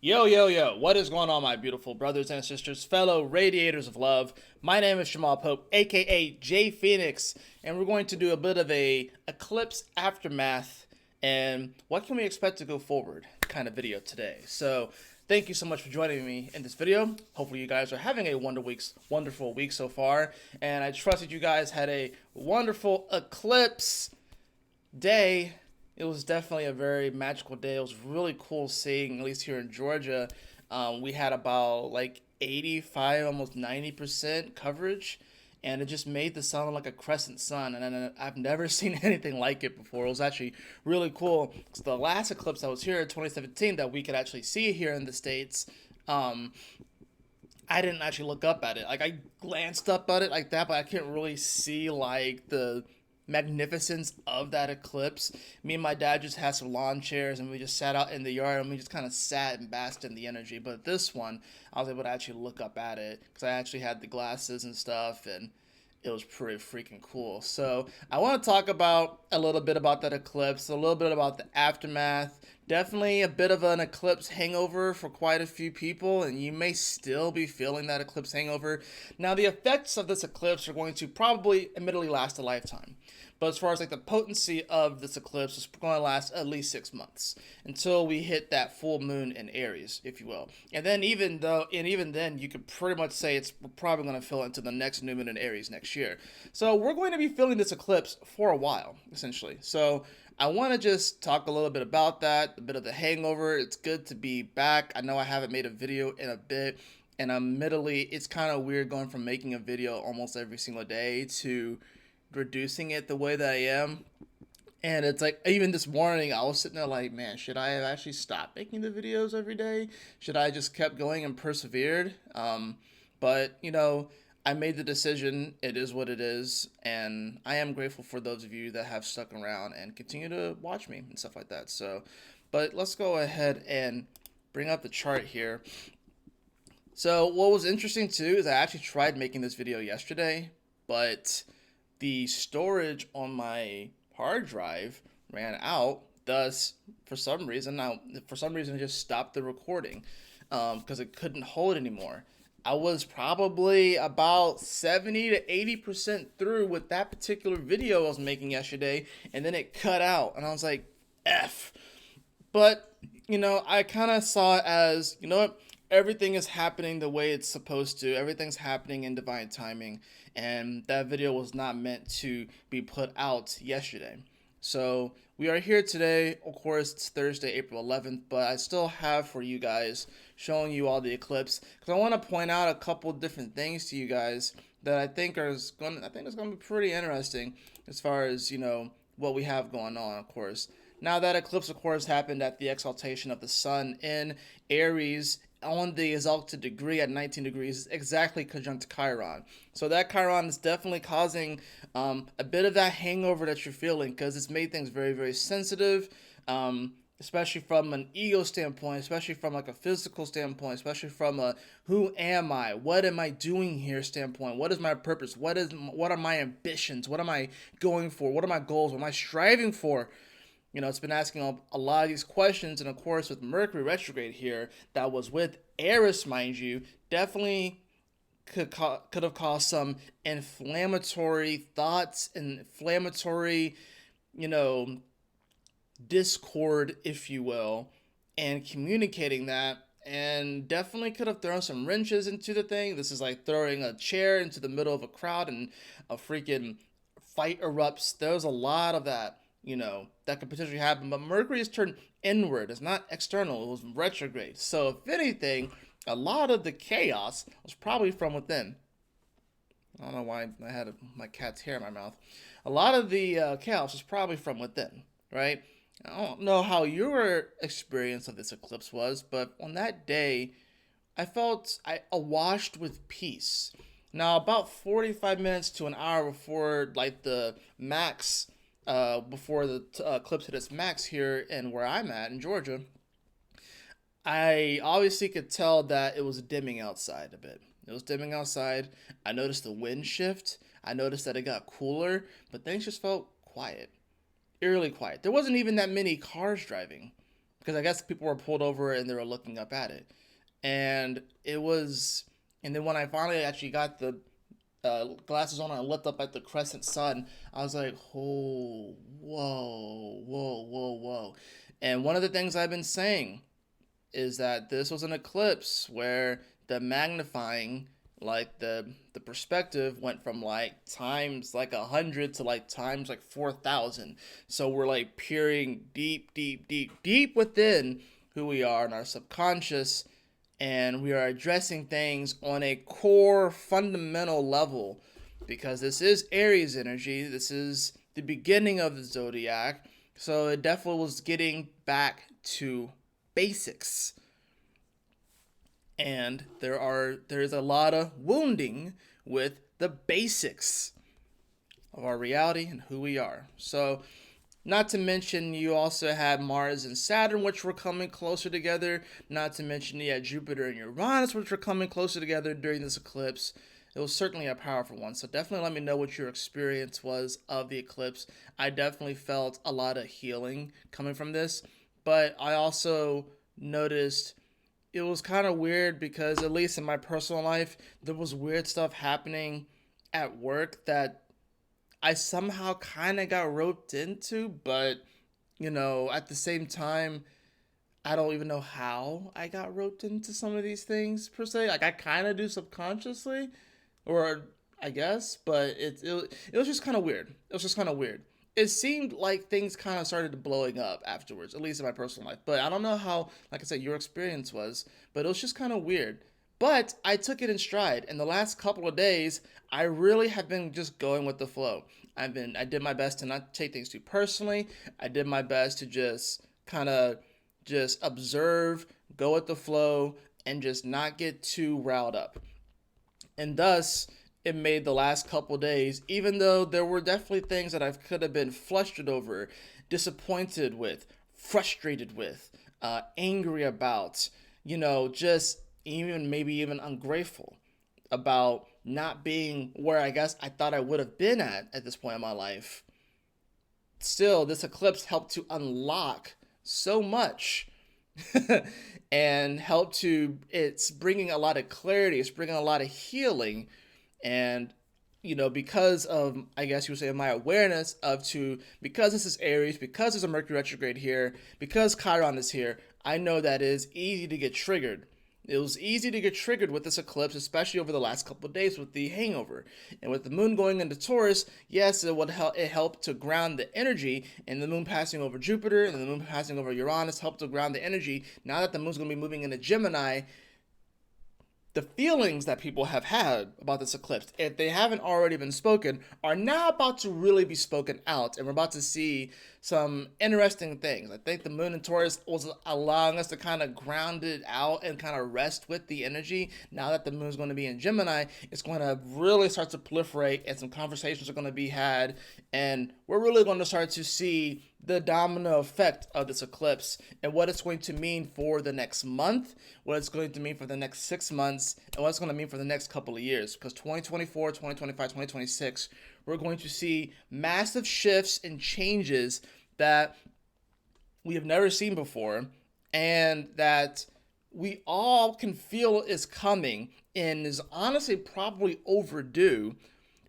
Yo, yo, yo, what is going on, my beautiful brothers and sisters, fellow radiators of love? My name is Jamal Pope, aka J Phoenix, and we're going to do a bit of a eclipse aftermath and what can we expect to go forward kind of video today. So, thank you so much for joining me in this video. Hopefully, you guys are having a wonderful week so far, and I trust that you guys had a wonderful eclipse day. It was definitely a very magical day. It was really cool seeing, at least here in Georgia, we had about like 85, almost 90% coverage, and it just made the sun look like a crescent sun. And I've never seen anything like it before. It was actually really cool. So the last eclipse that was here in 2017 that we could actually see here in the States, um, I didn't actually look up at it. Like I glanced up at it like that, but I couldn't really see like the magnificence of that eclipse. Me and my dad just had some lawn chairs and we just sat out in the yard and we just kind of sat and basked in the energy. But this one, I was able to actually look up at it because I actually had the glasses and stuff, and it was pretty freaking cool. So I want to talk about a little bit about that eclipse, a little bit about the aftermath. Definitely a bit of an eclipse hangover for quite a few people, and you may still be feeling that eclipse hangover. Now, the effects of this eclipse are going to probably, admittedly, last a lifetime. But as far as like the potency of this eclipse, it's going to last at least 6 months until we hit that full moon in Aries, if you will. And then even then, you could pretty much say it's probably going to fill into the next new moon in Aries next year. So we're going to be feeling this eclipse for a while, essentially. So I want to just talk a little bit about that, a bit of the hangover. It's good to be back. I know I haven't made a video in a bit, and admittedly, it's kind of weird going from making a video almost every single day to reducing it the way that I am. And it's like, even this morning, I was sitting there like, man, should I have actually stopped making the videos every day? Should I just kept going and persevered? But, I made the decision. It is what it is. And I am grateful for those of you that have stuck around and continue to watch me and stuff like that. So, but let's go ahead and bring up the chart here. So, what was interesting too is I actually tried making this video yesterday, but the storage on my hard drive ran out. Thus, for some reason, it just stopped the recording because it couldn't hold anymore. I was probably about 70 to 80% through with that particular video I was making yesterday, and then it cut out, and I was like, F. But, I kind of saw it as, what? Everything is happening the way it's supposed to. Everything's happening in divine timing. And that video was not meant to be put out yesterday. So we are here today. Of course, it's Thursday, April 11th, but I still have for you guys showing you all the eclipse because I want to point out a couple different things to you guys that I think is going to be pretty interesting as far as, what we have going on, of course. Now, that eclipse, of course, happened at the exaltation of the sun in Aries on the exalted degree at 19 degrees, exactly conjunct Chiron. So that Chiron is definitely causing a bit of that hangover that you're feeling because it's made things very, very sensitive, especially from an ego standpoint, especially from like a physical standpoint, especially from a who am I, what am I doing here standpoint, what is my purpose, what are my ambitions, what am I going for, what are my goals, what am I striving for. It's been asking a lot of these questions, and of course, with Mercury retrograde here, that was with Eris, mind you, definitely could have caused some inflammatory thoughts, inflammatory, you know, discord, if you will, and communicating that. And definitely could have thrown some wrenches into the thing. This is like throwing a chair into the middle of a crowd and a freaking fight erupts. There's a lot of that, that could potentially happen. But Mercury is turned inward. It's not external. It was retrograde. So if anything, a lot of the chaos was probably from within. I don't know why I had my cat's hair in my mouth. A lot of the chaos was probably from within, right? I don't know how your experience of this eclipse was, but on that day, I felt awashed with peace. Now, about 45 minutes to an hour before, like, the max, before the eclipse hit its max here and where I'm at in Georgia, I obviously could tell that it was dimming outside a bit. It was dimming outside. I noticed the wind shift. I noticed that it got cooler, but things just felt quiet, eerily quiet. There wasn't even that many cars driving. because I guess people were pulled over and they were looking up at it. And it was, and then when I finally actually got the glasses on and I looked up at the crescent sun, I was like, oh, whoa, whoa, whoa, whoa. And one of the things I've been saying is that this was an eclipse where the magnifying, like the perspective went from like times like 100 to like times like 4,000. So we're like peering deep, deep, deep, deep within who we are in our subconscious, and we are addressing things on a core fundamental level, because this is Aries energy. This is the beginning of the zodiac. So it definitely was getting back to basics. And there's a lot of wounding with the basics of our reality and who we are. So, not to mention, you also had Mars and Saturn, which were coming closer together. Not to mention, you had Jupiter and Uranus, which were coming closer together during this eclipse. It was certainly a powerful one. So definitely let me know what your experience was of the eclipse. I definitely felt a lot of healing coming from this. But I also noticed it was kind of weird because, at least in my personal life, there was weird stuff happening at work that I somehow kind of got roped into, but at the same time, I don't even know how I got roped into some of these things per se. Like, I kind of do subconsciously, or I guess, but it was just kind of weird. It was just kind of weird. It seemed like things kind of started blowing up afterwards, at least in my personal life. But I don't know how, like I said, your experience was, but it was just kind of weird. But I took it in stride. In the last couple of days, I really have been just going with the flow. I did my best to not take things too personally. I did my best to just kind of just observe, go with the flow, and just not get too riled up. And thus, it made the last couple days, even though there were definitely things that I could have been flustered over, disappointed with, frustrated with, angry about, just even maybe even ungrateful about not being where I guess I thought I would have been at this point in my life. Still, this eclipse helped to unlock so much and help to, it's bringing a lot of clarity, it's bringing a lot of healing. And because of, I guess you would say, my awareness of, to because this is Aries, because there's a Mercury retrograde here, because Chiron is here, I know that it is easy to get triggered. It was easy to get triggered with this eclipse, especially over the last couple of days with the hangover. And with the moon going into Taurus, yes, it helped to ground the energy, and the moon passing over Jupiter and the moon passing over Uranus helped to ground the energy. Now that the moon's going to be moving into Gemini, the feelings that people have had about this eclipse, if they haven't already been spoken, are now about to really be spoken out, and we're about to see some interesting things. I think the moon in Taurus was allowing us to kind of ground it out and kind of rest with the energy. Now that the moon is going to be in Gemini, it's going to really start to proliferate, and some conversations are going to be had, and we're really going to start to see the domino effect of this eclipse and what it's going to mean for the next month, what it's going to mean for the next 6 months, and what it's going to mean for the next couple of years. Because 2024, 2025, 2026, we're going to see massive shifts and changes that we have never seen before, and that we all can feel is coming and is honestly probably overdue.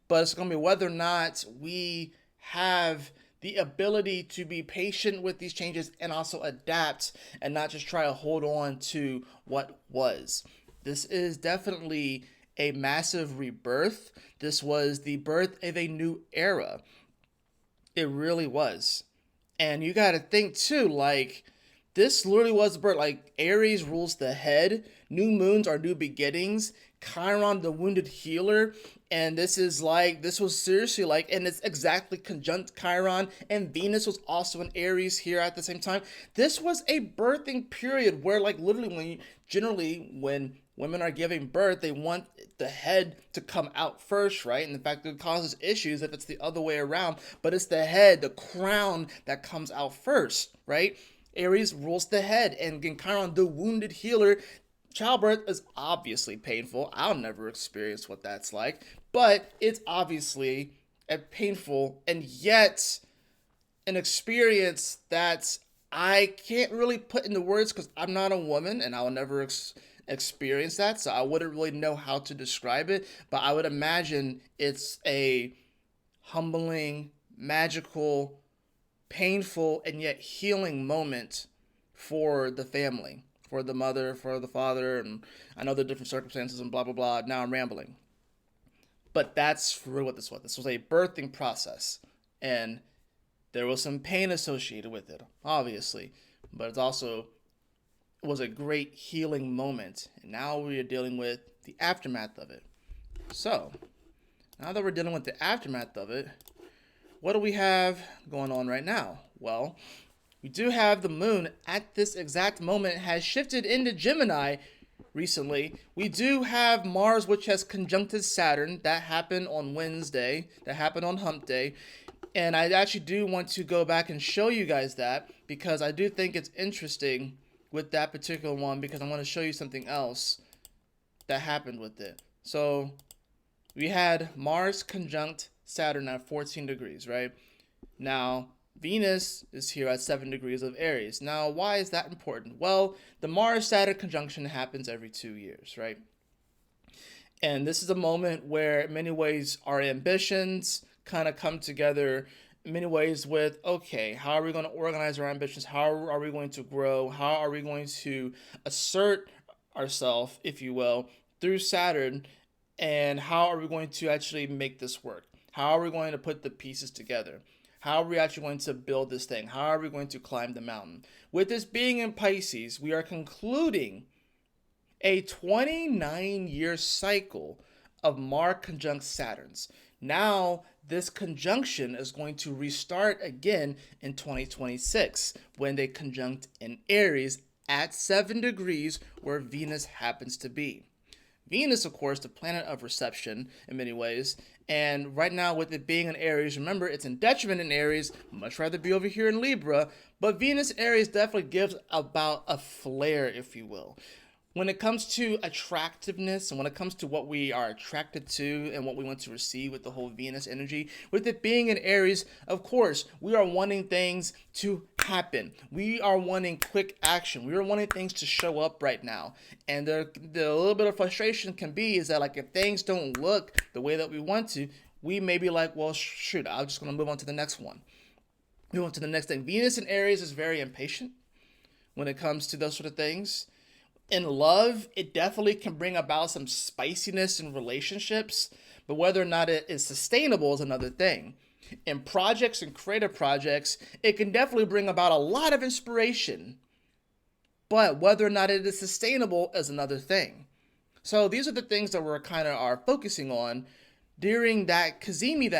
But it's going to be whether or not we have the ability to be patient with these changes and also adapt and not just try to hold on to what was. This is definitely a massive rebirth. This was the birth of a new era. It really was. And you got to think too, like, this literally was the birth. Like, Aries rules the head, new moons are new beginnings, Chiron the wounded healer, and this was seriously like, and it's exactly conjunct Chiron, and Venus was also in Aries here at the same time. This was a birthing period where, like, literally when women are giving birth, they want the head to come out first, right? And in fact, it causes issues if it's the other way around, but it's the head, the crown, that comes out first, right? Aries rules the head, and Chiron, the wounded healer. Childbirth is obviously painful. I'll never experience what that's like, but it's obviously a painful and yet an experience that's I can't really put into words because I'm not a woman and I'll never experience that, so I wouldn't really know how to describe it. But I would imagine it's a humbling, magical, painful, and yet healing moment for the family, for the mother, for the father, and I know the different circumstances and blah blah blah. Now I'm rambling, but that's really what this was. This was a birthing process, and there was some pain associated with it, obviously, but it's also was a great healing moment. And now we are dealing with the aftermath of it. So, now that we're dealing with the aftermath of it, what do we have going on right now? Well, we do have the moon at this exact moment has shifted into Gemini recently. We do have Mars, which has conjuncted Saturn. That happened on Wednesday. That happened on Hump Day. And I actually do want to go back and show you guys that because I do think it's interesting with that particular one because I want to show you something else that happened with it. So we had Mars conjunct Saturn at 14 degrees, right? Now, Venus is here at 7 degrees of Aries. Now, why is that important? Well, the Mars-Saturn conjunction happens every 2 years, right? And this is a moment where, in many ways, our ambitions kind of come together in many ways with, okay, how are we going to organize our ambitions? How are we going to grow? How are we going to assert ourselves, if you will, through Saturn? And how are we going to actually make this work? How are we going to put the pieces together? How are we actually going to build this thing? How are we going to climb the mountain? With this being in Pisces, we are concluding a 29-year cycle of Mars conjunct Saturns. Now, this conjunction is going to restart again in 2026 when they conjunct in Aries at 7 degrees where Venus happens to be. Venus, of course, the planet of reception in many ways. And right now, with it being in Aries, remember, it's in detriment in Aries. Much rather be over here in Libra. But Venus Aries definitely gives about a flair, if you will. When it comes to attractiveness and when it comes to what we are attracted to and what we want to receive with the whole Venus energy, with it being in Aries, of course, we are wanting things to happen. We are wanting quick action. We are wanting things to show up right now. And the little bit of frustration can be is that like if things don't look the way that we want to, we may be like, well, shoot, I'm just going to move on to the next one. Move on to the next thing. Venus in Aries is very impatient when it comes to those sort of things. In love, it definitely can bring about some spiciness in relationships, but whether or not it is sustainable is another thing. In projects and creative projects, it can definitely bring about a lot of inspiration, but whether or not it is sustainable is another thing. So these are the things that we're kind of are focusing on during that conjunction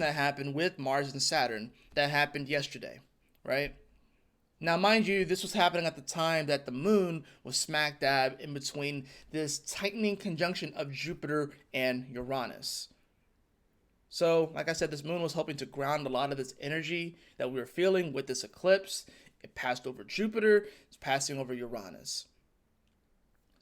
that happened with Mars and Saturn that happened yesterday, right? Now, mind you, this was happening at the time that the moon was smack dab in between this tightening conjunction of Jupiter and Uranus. So, like I said, this moon was hoping to ground a lot of this energy that we were feeling with this eclipse. It passed over Jupiter, it's passing over Uranus.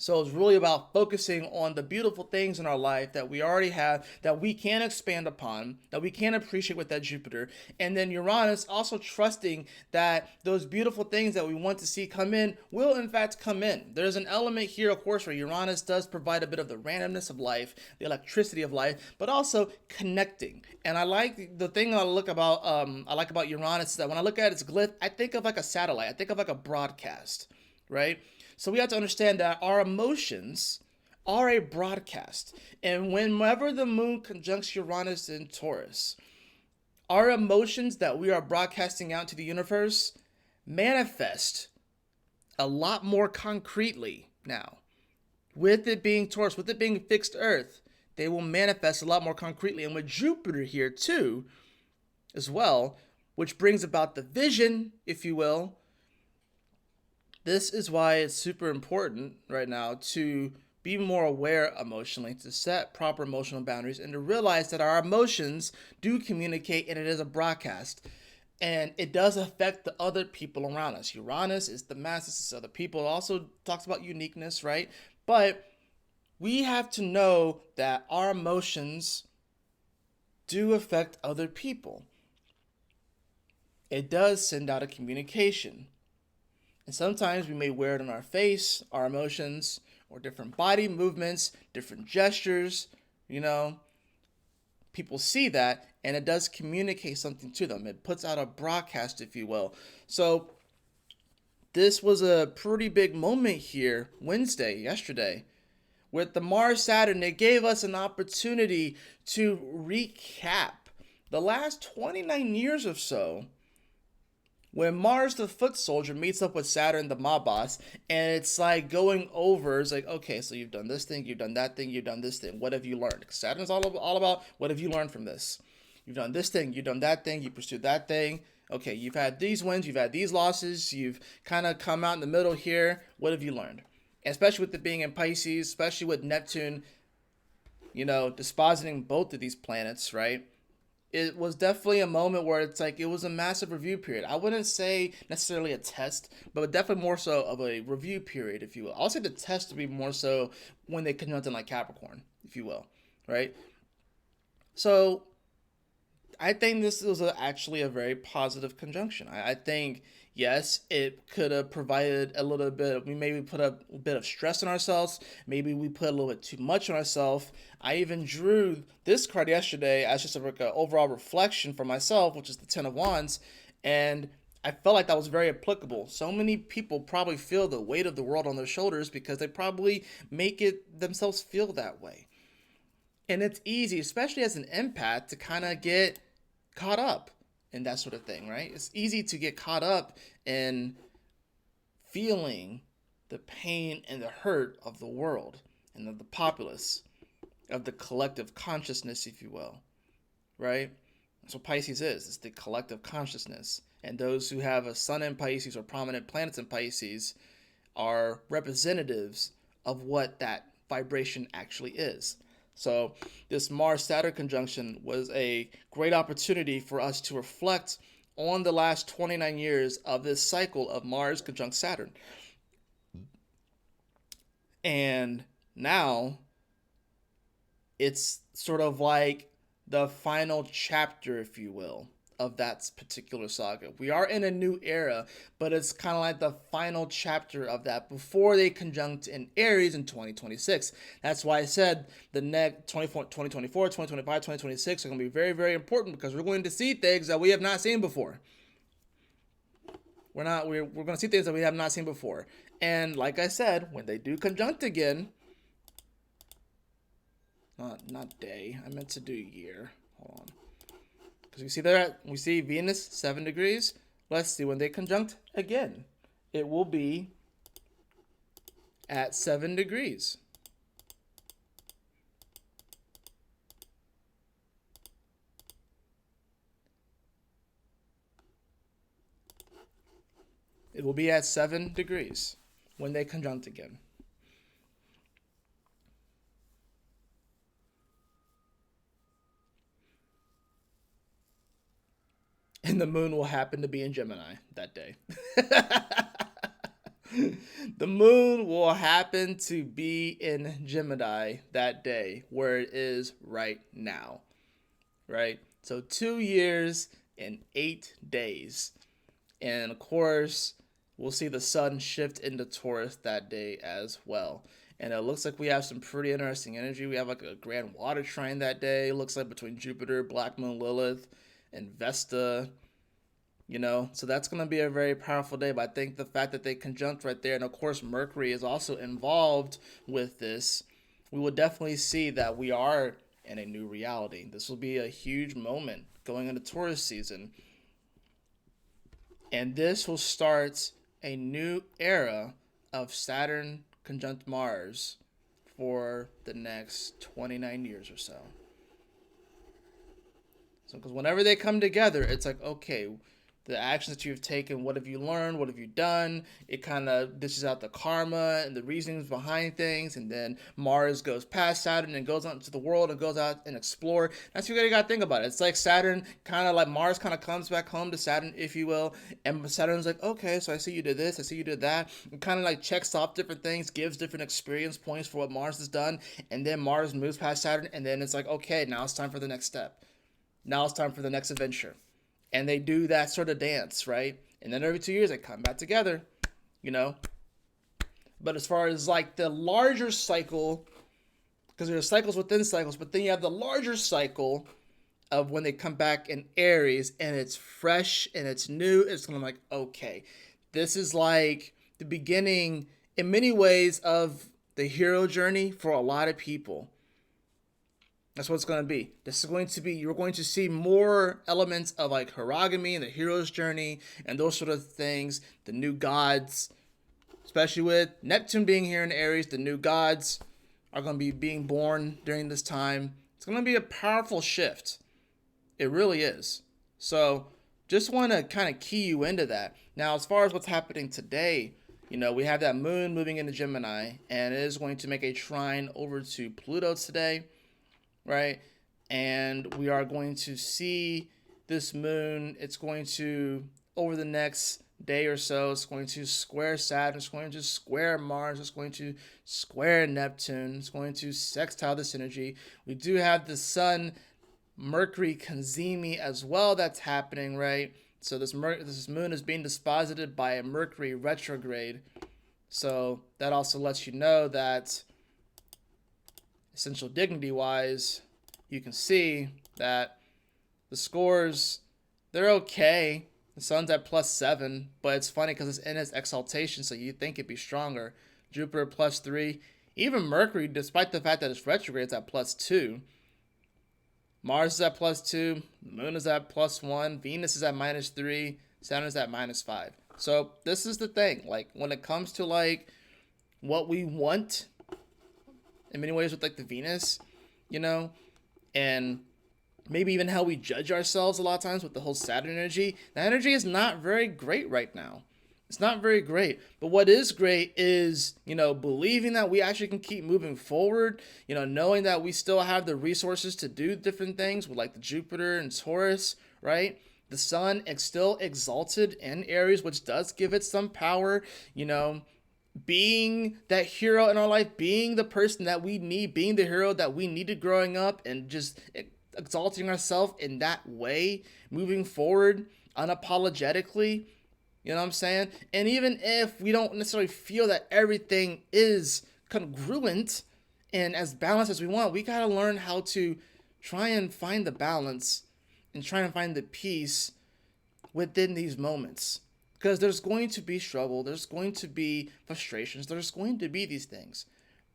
So it's really about focusing on the beautiful things in our life that we already have, that we can expand upon, that we can appreciate with that Jupiter. And then Uranus also trusting that those beautiful things that we want to see come in will in fact come in. There's an element here, of course, where Uranus does provide a bit of the randomness of life, the electricity of life, but also connecting. And I like the thing I like about Uranus is that when I look at its glyph, I think of like a satellite. I think of like a broadcast, right? So we have to understand that our emotions are a broadcast. And whenever the moon conjuncts Uranus in Taurus, our emotions that we are broadcasting out to the universe manifest a lot more concretely now. With it being Taurus, with it being fixed Earth, they will manifest a lot more concretely. And with Jupiter here too, as well, which brings about the vision, if you will. This is why it's super important right now to be more aware emotionally, to set proper emotional boundaries, and to realize that our emotions do communicate and it is a broadcast. And it does affect the other people around us. Uranus is the masses, it's other people. It also talks about uniqueness, right? But we have to know that our emotions do affect other people. it does send out a communication. And sometimes we may wear it on our face, our emotions, or different body movements, different gestures, you know. People see that and it does communicate something to them. It puts out a broadcast, if you will. So this was a pretty big moment here yesterday, with the Mars Saturn. It gave us an opportunity to recap the last 29 years or so, when Mars the foot soldier meets up with Saturn the mob boss, and it's like going over, it's like, okay, so you've done this thing, you've done that thing, you've done this thing, what have you learned? Because Saturn's all about what have you learned from this. You've done this thing, you've done that thing, you pursued that thing. Okay, you've had these wins, you've had these losses, you've kind of come out in the middle here. What have you learned? And especially with it being in Pisces, especially with Neptune, dispositing both of these planets, right? It was definitely a moment where it's like it was a massive review period. I wouldn't say necessarily a test, but definitely more so of a review period, if you will. I'll say the test would be more so when they conjunct in like Capricorn, if you will, right? So I think this was actually a very positive conjunction. I think, yes, it could have provided a little bit. We maybe put a bit of stress on ourselves. Maybe we put a little bit too much on ourselves. I even drew this card yesterday as just an overall reflection for myself, which is the Ten of Wands. And I felt like that was very applicable. So many people probably feel the weight of the world on their shoulders because they probably make it themselves feel that way. And it's easy, especially as an empath, to kind of get caught up in that sort of thing, right? It's easy to get caught up in feeling the pain and the hurt of the world and of the populace, of the collective consciousness, if you will, right? That's what Pisces is. It's the collective consciousness. And those who have a sun in Pisces or prominent planets in Pisces are representatives of what that vibration actually is. So this Mars-Saturn conjunction was a great opportunity for us to reflect on the last 29 years of this cycle of Mars conjunct Saturn. And now it's sort of like the final chapter, if you will, of that particular saga. We are in a new era, but it's kind of like the final chapter of that before they conjunct in Aries in 2026. That's why I said the next 2024, 2025, 2026 are going to be very, very important, because we're going to see things that we have not seen before. We're going to see things that we have not seen before. And like I said, when they do conjunct again, not day, I meant to do year. Hold on. Because we see Venus 7 degrees. Let's see when they conjunct again. It will be at 7 degrees. It will be at 7 degrees when they conjunct again. And the moon will happen to be in Gemini that day. The moon will happen to be in Gemini that day, where it is right now. Right? So 2 years and 8 days. And of course, we'll see the sun shift into Taurus that day as well. And it looks like we have some pretty interesting energy. We have like a grand water trine that day. It looks like between Jupiter, Black Moon, Lilith, and Vesta, so that's going to be a very powerful day. But I think the fact that they conjunct right there, and of course Mercury is also involved with this, we will definitely see that we are in a new reality. This will be a huge moment going into Taurus season, and this will start a new era of Saturn conjunct Mars for the next 29 years or so. So, because whenever they come together, it's like, okay, the actions that you've taken, what have you learned, what have you done? It kind of dishes out the karma and the reasons behind things, and then Mars goes past Saturn and goes out into the world and goes out and explore. That's what you got to think about it. It's like Saturn, kind of like Mars kind of comes back home to Saturn, if you will, and Saturn's like, okay, so I see you did this, I see you did that, and kind of like checks off different things, gives different experience points for what Mars has done, and then Mars moves past Saturn, and then it's like, okay, now it's time for the next step. Now it's time for the next adventure. and they do that sort of dance, right? And then every 2 years they come back together, you know. But as far as like the larger cycle, because there's cycles within cycles, but then you have the larger cycle of when they come back in Aries and it's fresh and it's new. It's kind of like, okay, this is like the beginning in many ways of the hero journey for a lot of people. That's what it's going to be. This is going to be, you're going to see more elements of like herogamy and the hero's journey and those sort of things, the new gods, especially with Neptune being here in Aries. The new gods are going to be being born during this time. It's going to be a powerful shift. It really is. So just want to kind of key you into that. Now, as far as what's happening today, we have that moon moving into Gemini, and it is going to make a trine over to Pluto today, right? And we are going to see this moon. It's going to, over the next day or so, it's going to square Saturn, it's going to square Mars, it's going to square Neptune, it's going to sextile this energy. We do have the Sun Mercury conjunct as well that's happening, right? So this moon is being disposited by a Mercury retrograde. So that also lets you know that essential dignity wise, you can see that the scores, they're okay. The sun's at +7, but it's funny because it's in its exaltation, so you'd think it'd be stronger. Jupiter +3. Even Mercury, despite the fact that it's retrograde, it's at +2. Mars is at +2. The moon is at +1. Venus is at -3. Saturn is at -5. So this is the thing. Like when it comes to like what we want, in many ways with like the Venus, and maybe even how we judge ourselves a lot of times with the whole Saturn energy. That energy is not very great right now. It's not very great. But what is great is, believing that we actually can keep moving forward, knowing that we still have the resources to do different things with like the Jupiter and Taurus, right? The sun is still exalted in Aries, which does give it some power, being that hero in our life, being the person that we need, being the hero that we needed growing up, and just exalting ourselves in that way, moving forward unapologetically. You know what I'm saying? And even if we don't necessarily feel that everything is congruent and as balanced as we want, we got to learn how to try and find the balance and try and find the peace within these moments. Because there's going to be struggle, there's going to be frustrations, there's going to be these things.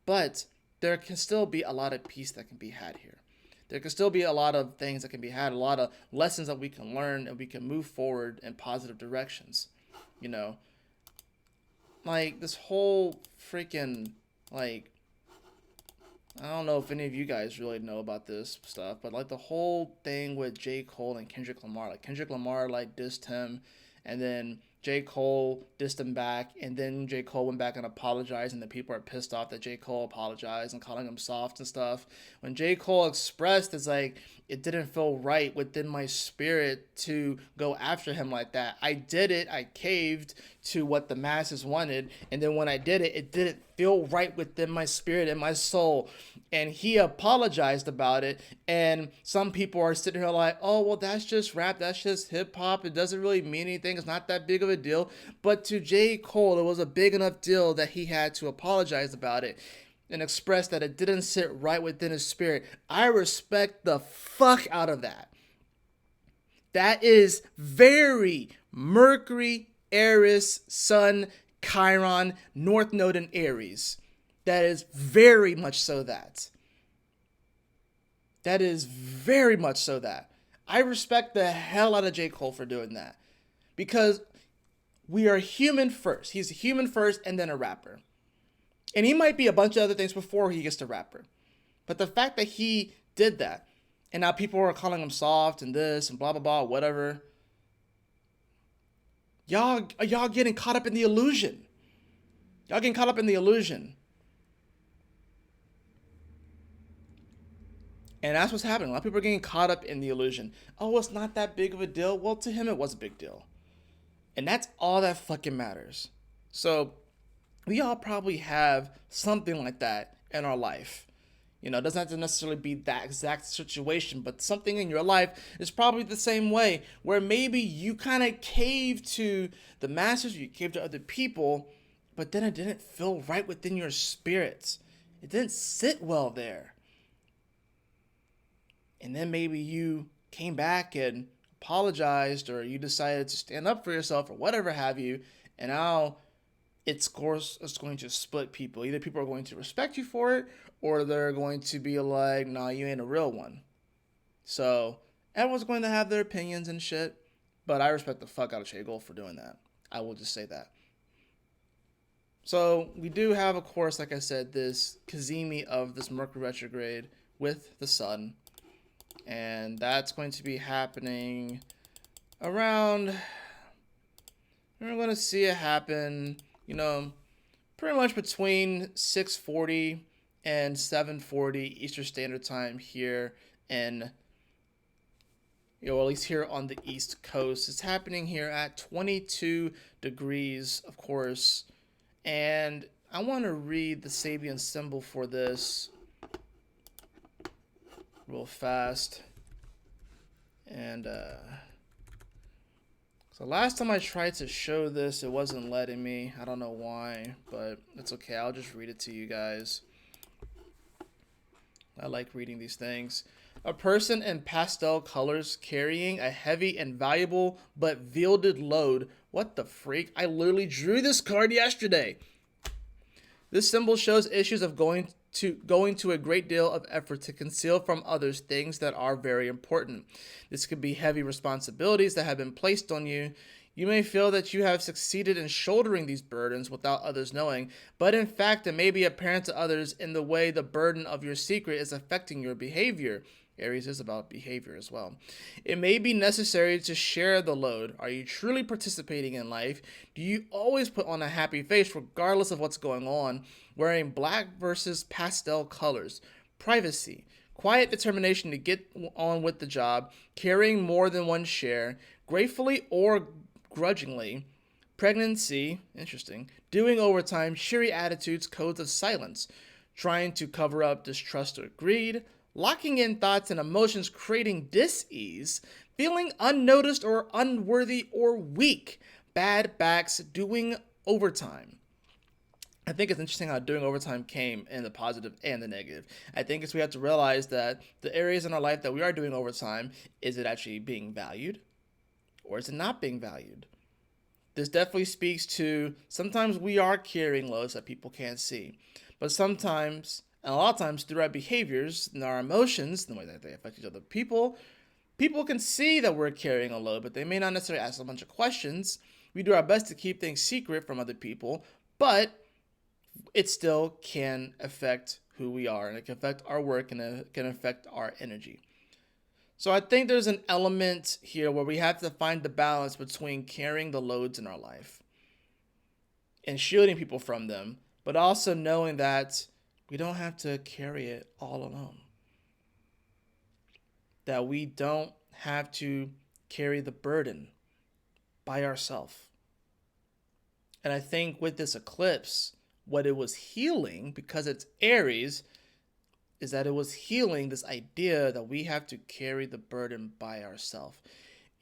But there can still be a lot of peace that can be had here. There can still be a lot of things that can be had, a lot of lessons that we can learn, and we can move forward in positive directions. Like this whole freaking, like, I don't know if any of you guys really know about this stuff, but like the whole thing with J. Cole and Kendrick Lamar. Like Kendrick Lamar like dissed him, and then J. Cole dissed him back, and then J. Cole went back and apologized, and the people are pissed off that J. Cole apologized and calling him soft and stuff. When J. Cole expressed, it's like, it didn't feel right within my spirit to go after him like that. I did it, I caved to what the masses wanted, and then when I did it, it didn't feel right within my spirit and my soul. And he apologized about it, and some people are sitting here like, oh, well, that's just rap, that's just hip-hop, it doesn't really mean anything, it's not that big of a deal. But to J. Cole, it was a big enough deal that he had to apologize about it and express that it didn't sit right within his spirit. I respect the fuck out of that. That is very Mercury, Aries, Sun, Chiron, North Node in Aries. That is very much so that. That is very much so that. I respect the hell out of J. Cole for doing that. Because we are human first. He's a human first and then a rapper. And he might be a bunch of other things before he gets to rapper. But the fact that he did that, and now people are calling him soft and this and blah, blah, blah, whatever. Y'all getting caught up in the illusion. Y'all getting caught up in the illusion. And that's what's happening. A lot of people are getting caught up in the illusion. Oh, it's not that big of a deal. Well, to him, it was a big deal. And that's all that fucking matters. So we all probably have something like that in our life. You know, it doesn't have to necessarily be that exact situation, but something in your life is probably the same way, where maybe you kind of cave to the masters, you cave to other people, but then it didn't feel right within your spirits. It didn't sit well there. And then maybe you came back and apologized, or you decided to stand up for yourself, or whatever have you, and now it's going to split people. Either people are going to respect you for it, or they're going to be like, nah, you ain't a real one. So everyone's going to have their opinions and shit, but I respect the fuck out of Che Gold for doing that. I will just say that. So we do have, of course, like I said, this Kazemi of this Mercury retrograde with the sun, and that's going to be happening around. We're going to see it happen, you know, pretty much between 6:40 and 7:40 Eastern Standard Time here in, you know, at least here on the East Coast. It's happening here at 22 degrees, of course. And I want to read the Sabian symbol for this real fast. And so last time I tried to show this, it wasn't letting me. I don't know why, but it's okay. I'll just read it to you guys. I like reading these things. A person in pastel colors carrying a heavy and valuable but wielded load. What the freak? I literally drew this card yesterday. This symbol shows issues of going to a great deal of effort to conceal from others things that are very important. This could be heavy responsibilities that have been placed on you. You may feel that you have succeeded in shouldering these burdens without others knowing, but in fact it may be apparent to others in the way the burden of your secret is affecting your behavior. Aries is about behavior as well. It may be necessary to share the load. Are you truly participating in life? Do you always put on a happy face regardless of what's going on? Wearing black versus pastel colors. Privacy. Quiet determination to get on with the job. Carrying more than one share. Gratefully or grudgingly. Pregnancy. Interesting. Doing overtime. Cheery attitudes. Codes of silence. Trying to cover up distrust or greed. Locking in thoughts and emotions, creating dis-ease, feeling unnoticed or unworthy or weak, bad backs, doing overtime. I think it's interesting how doing overtime came in the positive and the negative. I think we have to realize that the areas in our life that we are doing overtime, is it actually being valued or is it not being valued? This definitely speaks to sometimes we are carrying loads that people can't see, but sometimes, and a lot of times through our behaviors and our emotions, the way that they affect each other, people can see that we're carrying a load, but they may not necessarily ask a bunch of questions. We do our best to keep things secret from other people, but it still can affect who we are, and it can affect our work, and it can affect our energy. So I think there's an element here where we have to find the balance between carrying the loads in our life and shielding people from them, but also knowing that we don't have to carry it all alone. That we don't have to carry the burden by ourselves. And I think with this eclipse, what it was healing, because it's Aries, is that it was healing this idea that we have to carry the burden by ourselves.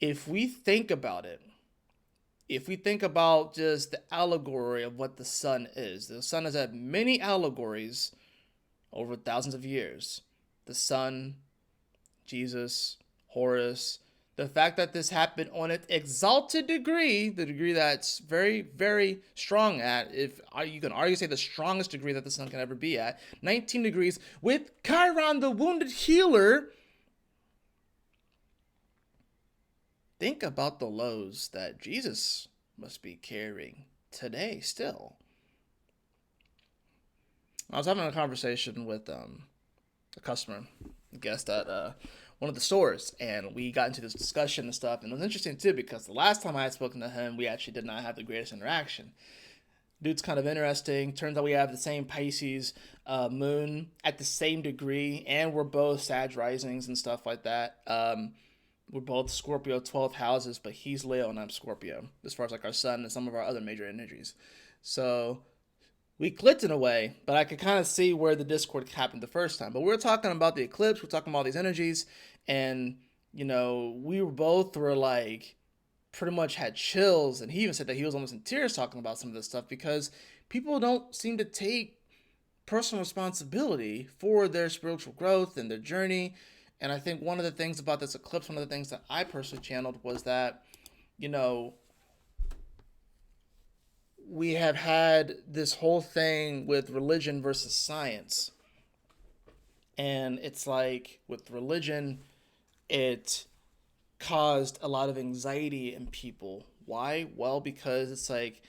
If we think about it, if we think about just the allegory of what the sun is, the sun has had many allegories over thousands of years. The sun, Jesus, Horus. The fact that this happened on an exalted degree, the degree that's very, very strong at, if you can argue say the strongest degree that the sun can ever be at, 19 degrees, with Chiron, the wounded healer. Think about the lows that Jesus must be carrying today still. I was having a conversation with a customer, a guest at one of the stores, and we got into this discussion and stuff, and it was interesting too because the last time I had spoken to him, we actually did not have the greatest interaction. Dude's kind of interesting. Turns out we have the same Pisces moon at the same degree, and we're both Sag risings and stuff like that. We're both Scorpio 12th houses, but he's Leo and I'm Scorpio, as far as like our sun and some of our other major energies. So we clicked in a way, but I could kind of see where the discord happened the first time. But we're talking about the eclipse, we're talking about these energies, and we were like pretty much had chills, and he even said that he was almost in tears talking about some of this stuff because people don't seem to take personal responsibility for their spiritual growth and their journey. And I think one of the things about this eclipse, one of the things that I personally channeled was that, you know, we have had this whole thing with religion versus science. And it's like with religion, it caused a lot of anxiety in people. Why? Well, because it's like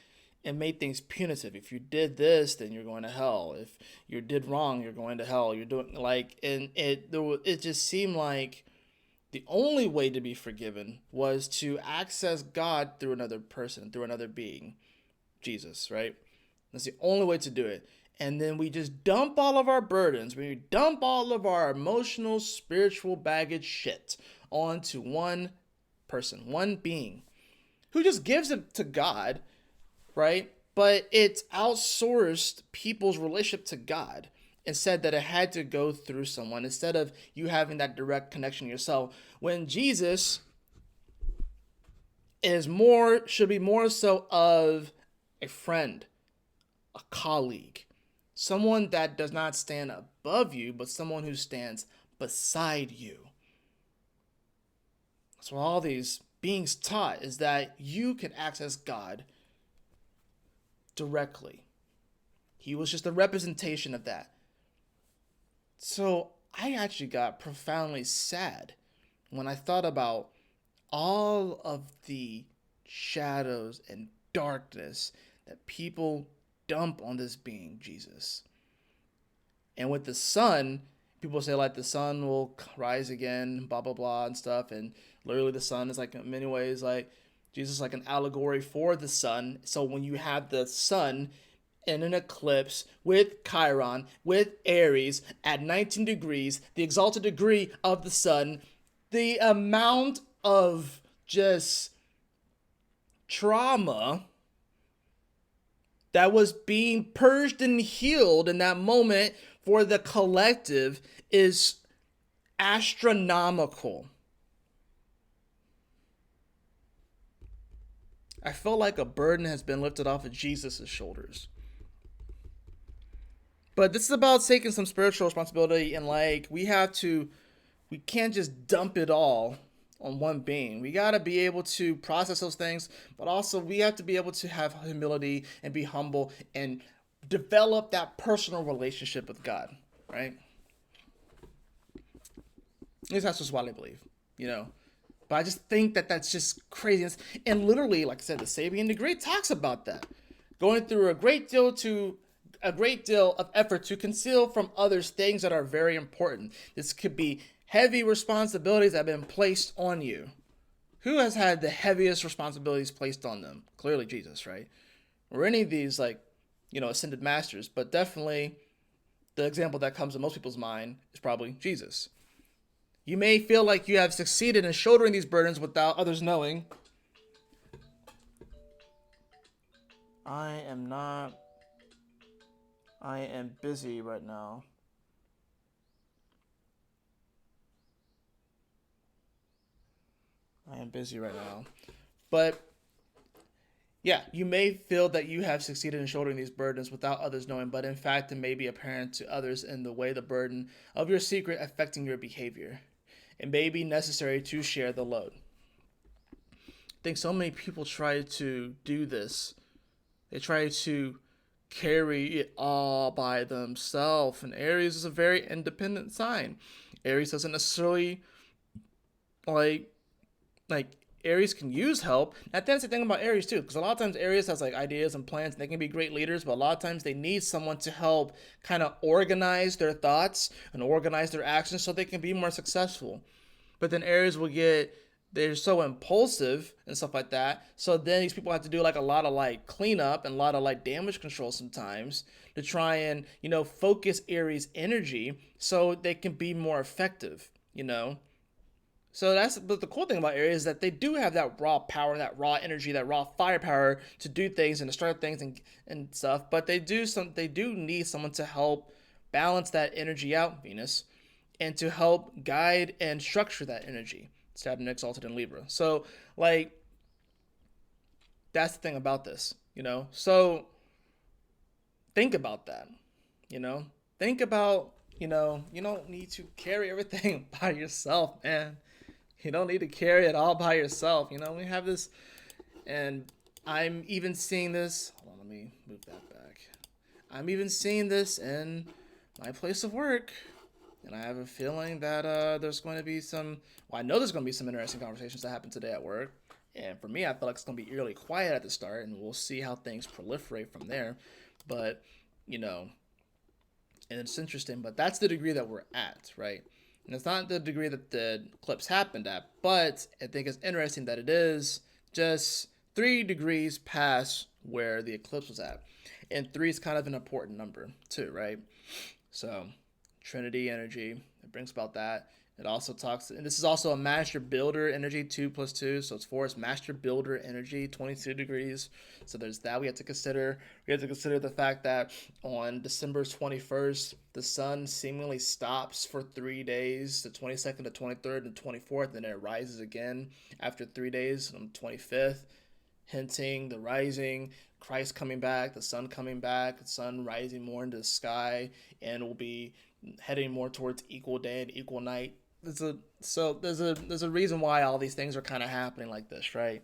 it made things punitive. If you did this, then you're going to hell. If you did wrong, you're going to hell. You're doing like, and it just seemed like the only way to be forgiven was to access God through another person, through another being, Jesus, right? That's the only way to do it. And then we just dump all of our burdens, we dump all of our emotional, spiritual baggage shit onto one person, one being who just gives it to God, right? But it's outsourced people's relationship to God and said that it had to go through someone instead of you having that direct connection yourself. When Jesus should be more so of a friend, a colleague, someone that does not stand above you, but someone who stands beside you. That's what all these beings taught, is that you can access God directly. He was just a representation of that. So I actually got profoundly sad when I thought about all of the shadows and darkness that people dump on this being, Jesus. And with the sun, people say like the sun will rise again, blah, blah, blah, and stuff. And literally the sun is like in many ways like Jesus is like an allegory for the sun. So when you have the sun in an eclipse with Chiron, with Aries at 19 degrees, the exalted degree of the sun, the amount of just trauma that was being purged and healed in that moment for the collective is astronomical. I felt like a burden has been lifted off of Jesus' shoulders. But this is about taking some spiritual responsibility, and like we can't just dump it all on one being. We got to be able to process those things, but also we have to be able to have humility and be humble and develop that personal relationship with God, right? At least that's just what I believe, But I just think that that's just craziness. And literally, like I said, the Sabian degree talks about that. Going through a great deal of effort to conceal from others things that are very important. This could be heavy responsibilities that have been placed on you. Who has had the heaviest responsibilities placed on them? Clearly Jesus, right? Or any of these, ascended masters. But definitely the example that comes to most people's mind is probably Jesus. You may feel like you have succeeded in shouldering these burdens without others knowing. I am busy right now. But yeah, you may feel that you have succeeded in shouldering these burdens without others knowing, but in fact, it may be apparent to others in the way the burden of your secret affecting your behavior. It may be necessary to share the load. I think so many people try to do this. They try to carry it all by themselves. And Aries is a very independent sign. Aries doesn't necessarily like Aries can use help. That's the thing about Aries too, because a lot of times Aries has like ideas and plans and they can be great leaders, but a lot of times they need someone to help kind of organize their thoughts and organize their actions so they can be more successful. But then Aries they're so impulsive and stuff like that. So then these people have to do like a lot of like cleanup and a lot of like damage control sometimes to try and, focus Aries energy so they can be more effective, But the cool thing about Aries is that they do have that raw power, that raw energy, that raw firepower to do things and to start things and stuff. But they do need someone to help balance that energy out, Venus, and to help guide and structure that energy. Saturn exalted in Libra. So like that's the thing about this, you know. So think about that, you know. Think about, you know, you don't need to carry everything by yourself, man. You don't need to carry it all by yourself. You know, we have this, and I'm even seeing this. Hold on, let me move that back. I'm even seeing this in my place of work, and I have a feeling that there's going to be some. Well, I know there's going to be some interesting conversations that happen today at work. And for me, I feel like it's going to be eerily quiet at the start, and we'll see how things proliferate from there. But, you know, and it's interesting, but that's the degree that we're at, right? And it's not the degree that the eclipse happened at, but I think it's interesting that it is just 3 degrees past where the eclipse was at. And 3 is kind of an important number, too, right? So, Trinity energy, it brings about that. It also talks, and this is also a master builder energy, 2 plus 2, so it's 4. It's master builder energy, 22 degrees. So there's that we have to consider. We have to consider the fact that on December 21st, the sun seemingly stops for 3 days, the 22nd, the 23rd, and 24th, and then it rises again after 3 days on the 25th, hinting the rising, Christ coming back, the sun coming back, the sun rising more into the sky, and will be heading more towards equal day and equal night. There's a reason why all these things are kind of happening like this, right?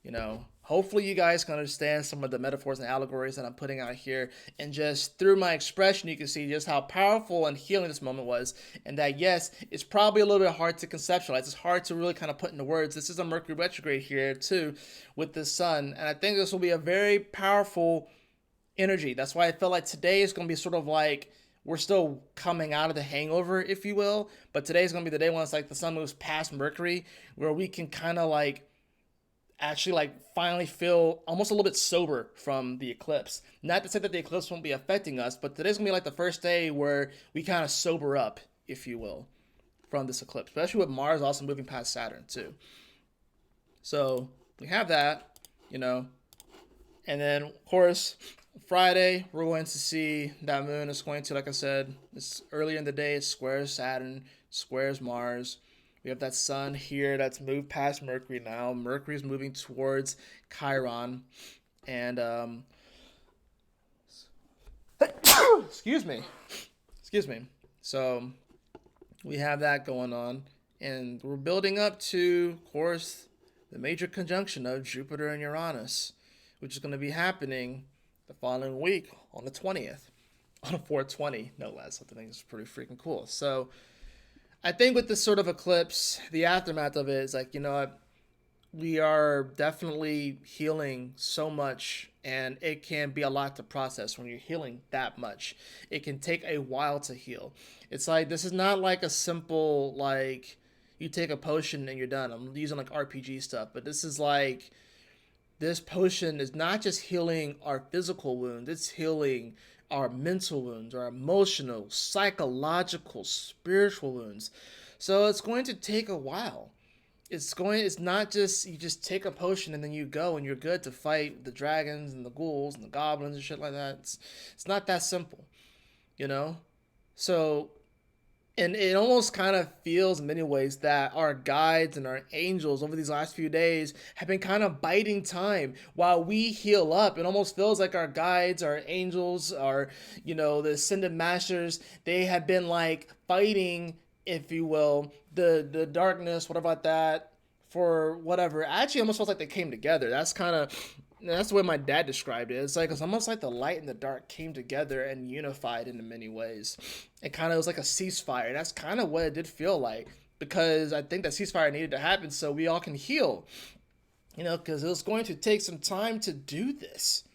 You know, hopefully you guys can understand some of the metaphors and allegories that I'm putting out here, and just through my expression you can see just how powerful and healing this moment was, and that yes, it's probably a little bit hard to conceptualize. It's hard to really kind of put into words. This is a Mercury retrograde here too with the sun, and I think this will be a very powerful energy. That's why I felt like today is going to be sort of like we're still coming out of the hangover, if you will. But today's going to be the day when it's like the sun moves past Mercury, where we can kind of like actually like finally feel almost a little bit sober from the eclipse. Not to say that the eclipse won't be affecting us, but today's going to be like the first day where we kind of sober up, if you will, from this eclipse. Especially with Mars also moving past Saturn, too. So we have that, you know. And then, of course, Friday, we're going to see that moon is going to, like I said, it's earlier in the day, it squares Saturn, squares Mars. We have that sun here that's moved past Mercury now. Mercury's moving towards Chiron. And, excuse me. So, we have that going on. And we're building up to, of course, the major conjunction of Jupiter and Uranus, which is going to be happening the following week on the 20th, on a 420, no less. I think it's pretty freaking cool. So I think with this sort of eclipse, the aftermath of it is like, you know what, we are definitely healing so much, and it can be a lot to process when you're healing that much. It can take a while to heal. It's like, this is not like a simple, like, you take a potion and you're done. I'm using like RPG stuff, but this is like, this potion is not just healing our physical wounds, it's healing our mental wounds, our emotional, psychological, spiritual wounds. So it's going to take a while. It's not just you just take a potion and then you go and you're good to fight the dragons and the ghouls and the goblins and shit like that. It's not that simple, you know? So, and it almost kind of feels in many ways that our guides and our angels over these last few days have been kind of biding time while we heal up. It almost feels like our guides, our angels, our, you know, the ascended masters, they have been like fighting, if you will, the darkness, whatever like that, for whatever. Actually, almost feels like they came together. That's the way my dad described it. It's like it's almost like the light and the dark came together and unified in many ways. It kind of was like a ceasefire. That's kind of what it did feel like, because I think that ceasefire needed to happen so we all can heal. You know, because it was going to take some time to do this.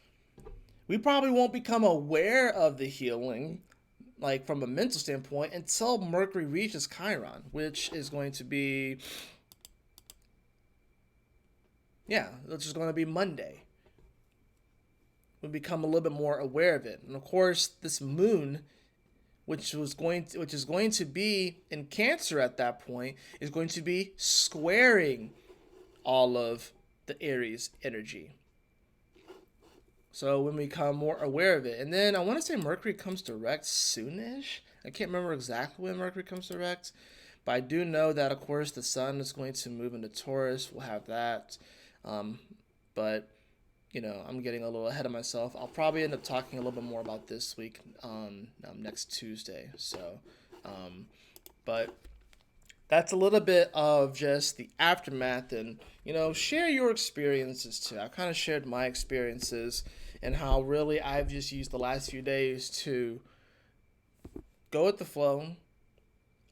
We probably won't become aware of the healing, like from a mental standpoint, until Mercury reaches Chiron, which is going to be, which is going to be Monday. We become a little bit more aware of it. And of course, this moon which is going to be in Cancer at that point, is going to be squaring all of the Aries energy. So when we become more aware of it, and then I want to say Mercury comes direct soonish. I can't remember exactly when Mercury comes direct, but I do know that of course the Sun is going to move into Taurus. We'll have that, but I'm getting a little ahead of myself. I'll probably end up talking a little bit more about this week on next Tuesday. So, but that's a little bit of just the aftermath, and share your experiences too. I've kind of shared my experiences and how really I've just used the last few days to go with the flow,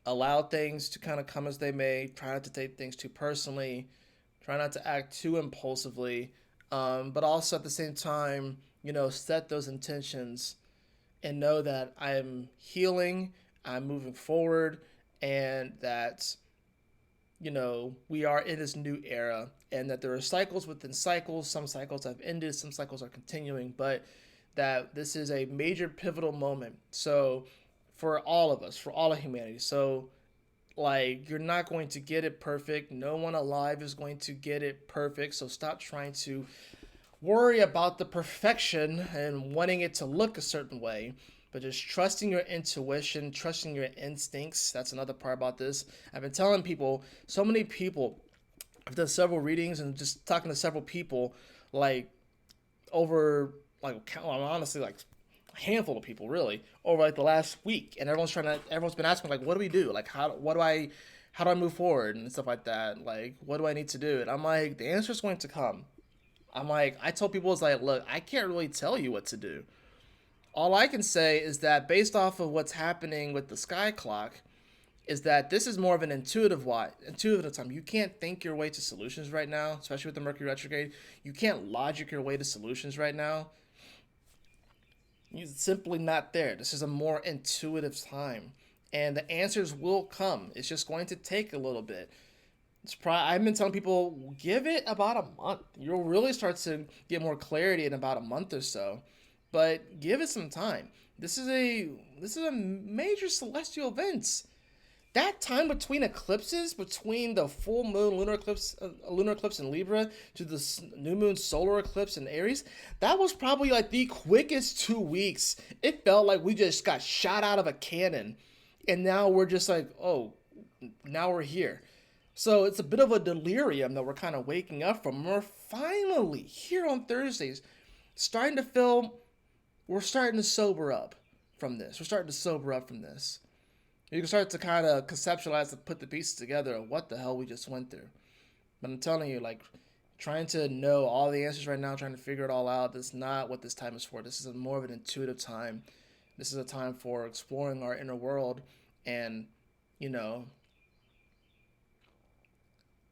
allow things to kind of come as they may, try not to take things too personally, try not to act too impulsively, but also at the same time, set those intentions and know that I'm healing, I'm moving forward, and that we are in this new era, and that there are cycles within cycles. Some cycles have ended, some cycles are continuing, but that this is a major pivotal moment. So for all of us, for all of humanity. So you're not going to get it perfect. No one alive is going to get it perfect. So stop trying to worry about the perfection and wanting it to look a certain way, but just trusting your intuition, trusting your instincts. That's another part about this. I've been telling people, so many people, I've done several readings and just talking to several people, over, honestly, a handful of people really, over the last week. And everyone's been asking, what do we do? How do I move forward and stuff like that? What do I need to do? And I'm like, the answer is going to come. I told people, look, I can't really tell you what to do. All I can say is that based off of what's happening with the sky clock, is that this is more of an intuitive time. You can't think your way to solutions right now, especially with the Mercury retrograde. You can't logic your way to solutions right now. It's simply not there. This is a more intuitive time, and the answers will come. It's just going to take a little bit. I've been telling people, give it about a month. You'll really start to get more clarity in about a month or so. But give it some time. This is a major celestial event. That time between eclipses, between the full moon lunar eclipse in Libra to the new moon solar eclipse in Aries, that was probably the quickest 2 weeks. It felt like we just got shot out of a cannon, and now we're just oh, now we're here. So it's a bit of a delirium that we're kind of waking up from. We're finally here on Thursdays, we're starting to sober up from this. You can start to kind of conceptualize and put the pieces together of what the hell we just went through. But I'm telling you, trying to know all the answers right now, trying to figure it all out, that's not what this time is for. This is more of an intuitive time. This is a time for exploring our inner world and,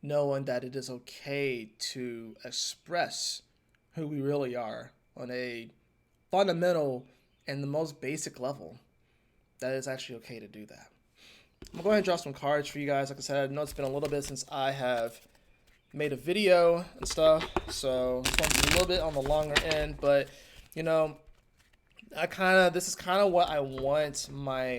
knowing that it is okay to express who we really are on a fundamental and the most basic level. That it's actually okay to do that. I'm going to go ahead and draw some cards for you guys. Like I said, I know it's been a little bit since I have made a video and stuff, so this one's a little bit on the longer end, but this is kind of what I want my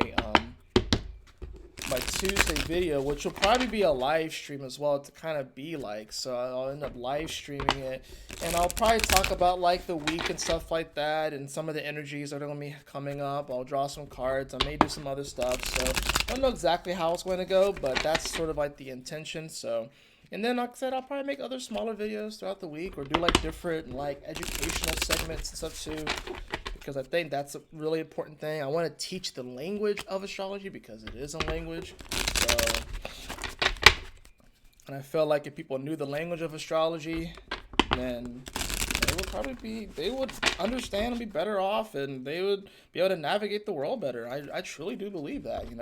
Tuesday video, which will probably be a live stream as well, to kind of be like. So I'll end up live streaming it, and I'll probably talk about the week and stuff like that, and some of the energies that are going to be coming up. I'll draw some cards. I may do some other stuff. So I don't know exactly how it's going to go, but that's sort of the intention. So, and then like I said, I'll probably make other smaller videos throughout the week, or do different educational segments and stuff too, because I think that's a really important thing. I want to teach the language of astrology because it is a language. So, and I feel like if people knew the language of astrology, then they would understand and be better off, and they would be able to navigate the world better. I truly do believe that, You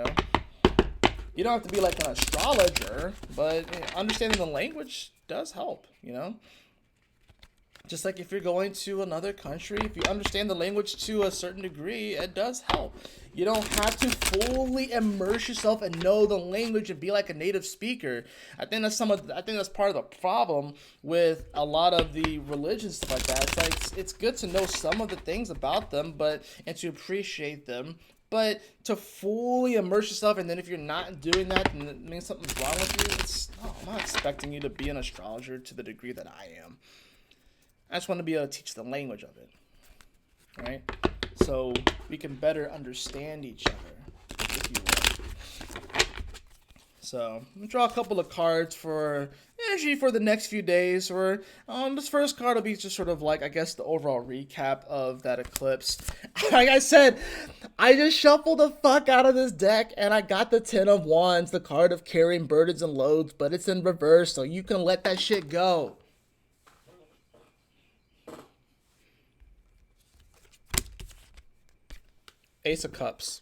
don't have to be an astrologer, but understanding the language does help, Just like if you're going to another country, if you understand the language to a certain degree, it does help. You don't have to fully immerse yourself and know the language and be like a native speaker. I think that's part of the problem with a lot of the religions, stuff like that. It's good to know some of the things about them, and to appreciate them, But to fully immerse yourself, and then if you're not doing that, then it means something's wrong with you. I'm not expecting you to be an astrologer to the degree that I am. I just want to be able to teach the language of it, right? So we can better understand each other, if you will. So I'm gonna draw a couple of cards for energy for the next few days. Or this first card will be just sort of like, I guess, the overall recap of that eclipse. Like I said, I just shuffled the fuck out of this deck and I got the Ten of Wands, the card of carrying burdens and loads, but it's in reverse, so you can let that shit go. Ace of Cups.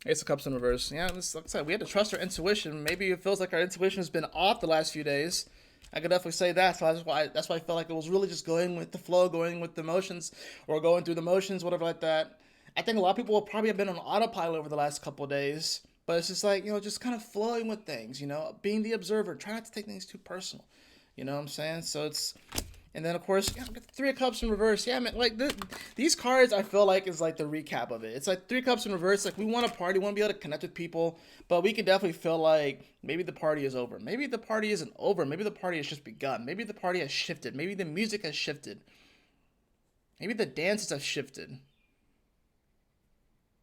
Ace of Cups in reverse. Yeah, this, like I said, we had to trust our intuition. Maybe it feels like our intuition has been off the last few days. I could definitely say that. So that's why I felt like it was really just going with the flow, going with the motions, or going through the motions, whatever like that. I think a lot of people will probably have been on autopilot over the last couple of days. But it's just like, just kind of flowing with things, being the observer. Try not to take things too personal. You know what I'm saying? So it's... And then, of course, get the Three of Cups in reverse. Yeah, man, like, these cards, I feel like, is like the recap of it. It's like Three Cups in reverse. Like, we want to party, we want to be able to connect with people, but we can definitely feel like maybe the party is over. Maybe the party isn't over. Maybe the party has just begun. Maybe the party has shifted. Maybe the music has shifted. Maybe the dances have shifted.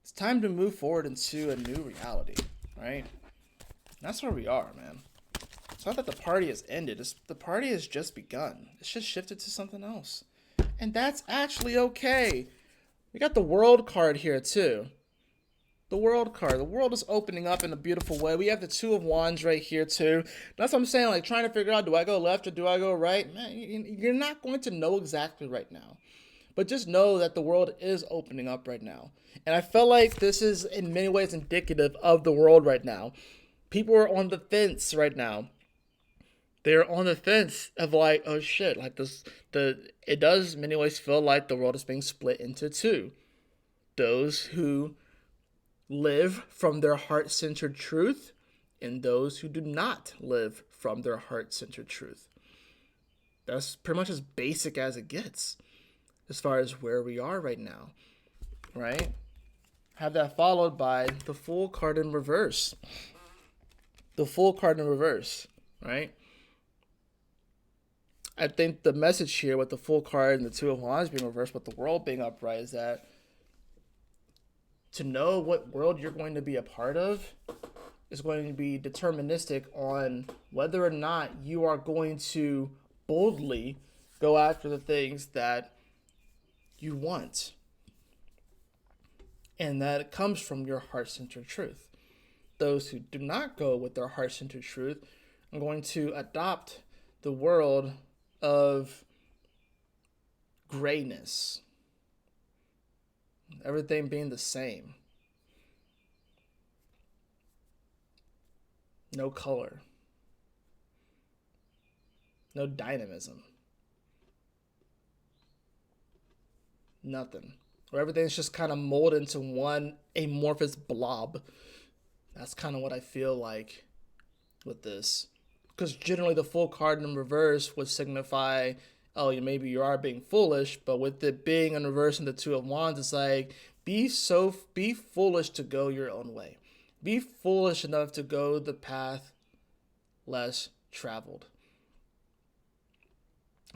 It's time to move forward into a new reality, right? And that's where we are, man. It's not that the party has ended. The party has just begun. It's just shifted to something else. And that's actually okay. We got the World card here, too. The World card. The world is opening up in a beautiful way. We have the Two of Wands right here, too. That's what I'm saying, like, trying to figure out, do I go left or do I go right? Man, you're not going to know exactly right now. But just know that the world is opening up right now. And I feel like this is, in many ways, indicative of the world right now. People are on the fence right now. They're on the fence of like, oh shit, like it does in many ways feel like the world is being split into two. Those who live from their heart-centered truth and those who do not live from their heart-centered truth. That's pretty much as basic as it gets as far as where we are right now, right? Have that followed by the Fool card in reverse. The Fool card in reverse, right? I think the message here with the Fool card and the Two of Wands being reversed, but the world being upright, is that to know what world you're going to be a part of is going to be deterministic on whether or not you are going to boldly go after the things that you want. And that it comes from your heart-centered truth. Those who do not go with their heart-centered truth are going to adopt the world of grayness. Everything being the same. No color. No dynamism. Nothing. Where everything's just kind of molded into one amorphous blob. That's kind of what I feel like with this. Because generally the Fool card in reverse would signify, oh, maybe you are being foolish, but with it being in reverse in the Two of Wands, it's like, be foolish to go your own way. Be foolish enough to go the path less traveled.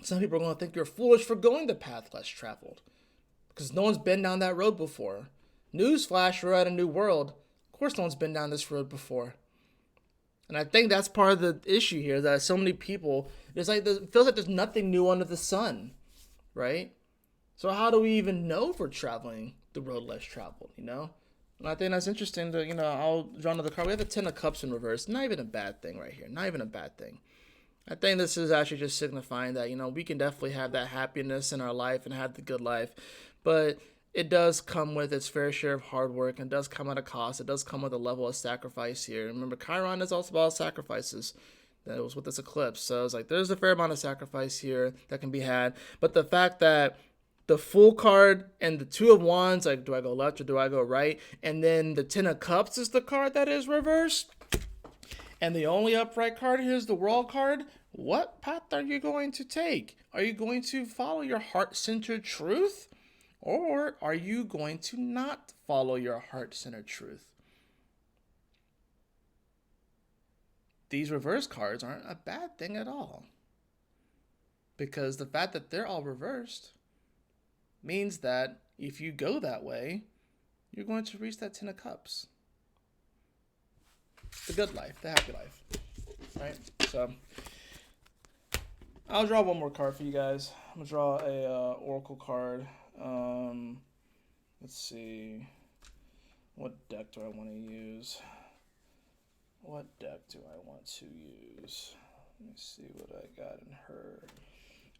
Some people are going to think you're foolish for going the path less traveled, because no one's been down that road before. Newsflash, we're at a new world. Of course no one's been down this road before. And I think that's part of the issue here, that so many people, it feels like there's nothing new under the sun, right? So how do we even know if we're traveling the road less traveled, And I think that's interesting to, I'll draw another card. We have the Ten of Cups in reverse. Not even a bad thing right here. Not even a bad thing. I think this is actually just signifying that, we can definitely have that happiness in our life and have the good life. But it does come with its fair share of hard work, and does come at a cost. It does come with a level of sacrifice here. Remember, Chiron is also about sacrifices. That was with this eclipse. So it's like there's a fair amount of sacrifice here that can be had. But the fact that the Fool card and the Two of Wands, like, do I go left or do I go right? And then the Ten of Cups is the card that is reversed. And the only upright card here is the World card. What path are you going to take? Are you going to follow your heart-centered truth? Or are you going to not follow your heart-centered truth? These reverse cards aren't a bad thing at all, because the fact that they're all reversed means that if you go that way, you're going to reach that 10 of cups. The good life, the happy life, right? So I'll draw one more card for you guys. I'm gonna draw a oracle card. Let's see, what deck do I want to use? What deck do I want to use? Let me see what I got in her.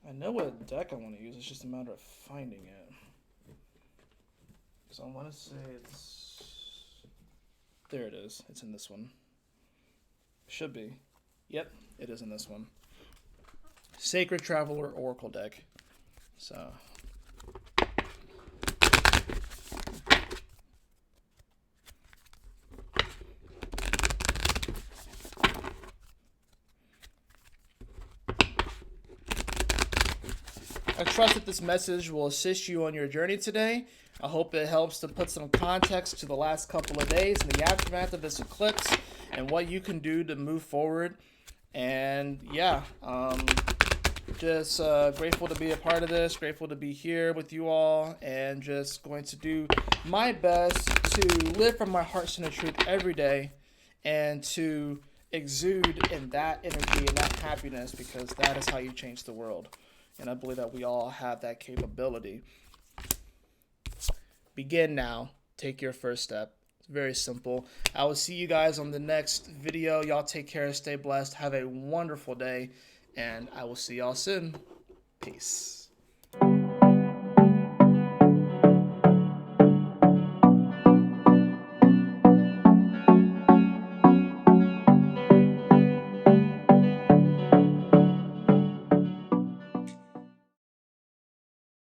I know what deck I want to use. It's just a matter of finding it. So I want to say it's... There it is. It's in this one. Should be. Yep, it is in this one. Sacred Traveler Oracle deck. So... I trust that this message will assist you on your journey today. I hope it helps to put some context to the last couple of days in the aftermath of this eclipse and what you can do to move forward. And yeah, just grateful to be a part of this, grateful to be here with you all, and just going to do my best to live from my heart-centered truth every day and to exude in that energy and that happiness, because that is how you change the world. And I believe that we all have that capability. Begin now. Take your first step. It's very simple. I will see you guys on the next video. Y'all take care. Stay blessed. Have a wonderful day. And I will see y'all soon. Peace.